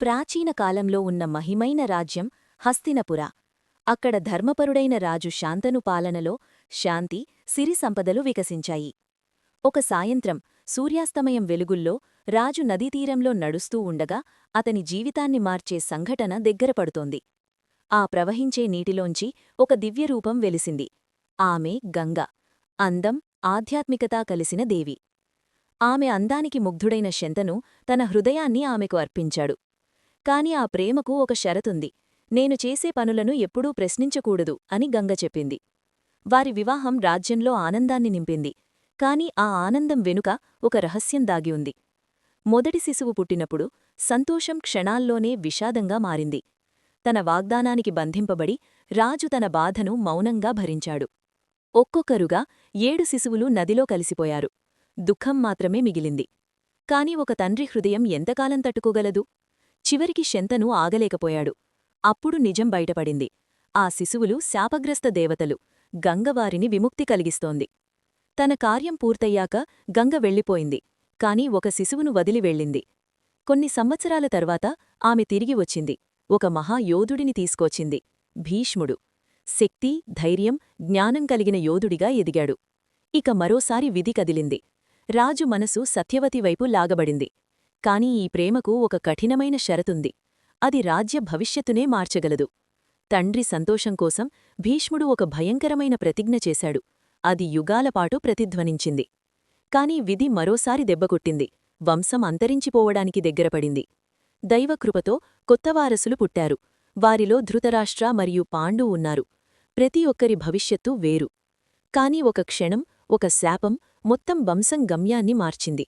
ప్రాచీన కాలంలో ఉన్న మహిమైన రాజ్యం హస్తినపుర. అక్కడ ధర్మపరుడైన రాజు శాంతను పాలనలో శాంతి, సిరి సంపదలు వికసించాయి. ఒక సాయంత్రం సూర్యాస్తమయం వెలుగుల్లో రాజు నదీతీరంలో నడుస్తూ ఉండగా అతని జీవితాన్ని మార్చే సంఘటన దగ్గరపడుతోంది. ఆ ప్రవహించే నీటిలోంచి ఒక దివ్యరూపం వెలిసింది. ఆమె గంగ. అందం, ఆధ్యాత్మికత కలిసిన దేవి. ఆమె అందానికి ముగ్ధుడైన శంతను తన హృదయాన్ని ఆమెకు అర్పించాడు. కాని ఆ ప్రేమకు ఒక షరతుంది. నేను చేసే పనులను ఎప్పుడూ ప్రశ్నించకూడదు అని గంగ చెప్పింది. వారి వివాహం రాజ్యంలో ఆనందాన్ని నింపింది. కాని ఆ ఆనందం వెనుక ఒక రహస్యం దాగి ఉంది. మొదటి శిశువు పుట్టినప్పుడు సంతోషం క్షణాల్లోనే విషాదంగా మారింది. తన వాగ్దానానికి బంధింపబడి రాజు తన బాధను మౌనంగా భరించాడు. ఒక్కొక్కరుగా 7 శిశువులు నదిలో కలిసిపోయారు. దుఃఖం మాత్రమే మిగిలింది. కాని ఒక తండ్రి హృదయం ఎంతకాలం తట్టుకోగలదు? చివరికి శంతను ఆగలేకపోయాడు. అప్పుడు నిజం బయటపడింది. ఆ శిశువులు శాపగ్రస్త దేవతలు. గంగవారిని విముక్తి కలిగిస్తోంది. తన కార్యం పూర్తయ్యాక గంగ వెళ్ళిపోయింది. కాని ఒక శిశువును వదిలి వెళ్ళింది. కొన్ని సంవత్సరాల తర్వాత ఆమె తిరిగి వచ్చింది. ఒక మహాయోధుడిని తీసుకొచ్చింది. భీష్ముడు. శక్తి, ధైర్యం, జ్ఞానం కలిగిన యోధుడిగా ఎదిగాడు. ఇక మరోసారి విధి కదిలింది. రాజు మనసు సత్యవతి వైపు లాగబడింది. కాని ఈ ప్రేమకు ఒక కఠినమైన షరతుంది. అది రాజ్య భవిష్యత్తునే మార్చగలదు. తండ్రి సంతోషం కోసం భీష్ముడు ఒక భయంకరమైన ప్రతిజ్ఞ చేశాడు. అది యుగాలపాటు ప్రతిధ్వనించింది. కాని విధి మరోసారి దెబ్బకొట్టింది. వంశం అంతరించిపోవడానికి దగ్గరపడింది. దైవకృపతో కొత్తవారసులు పుట్టారు. వారిలో ధృతరాష్ట్ర మరియు పాండు ఉన్నారు. ప్రతి ఒక్కరి భవిష్యత్తు వేరు. కాని ఒక క్షణం, ఒక శాపం మొత్తం వంశం గమ్యాన్ని మార్చింది.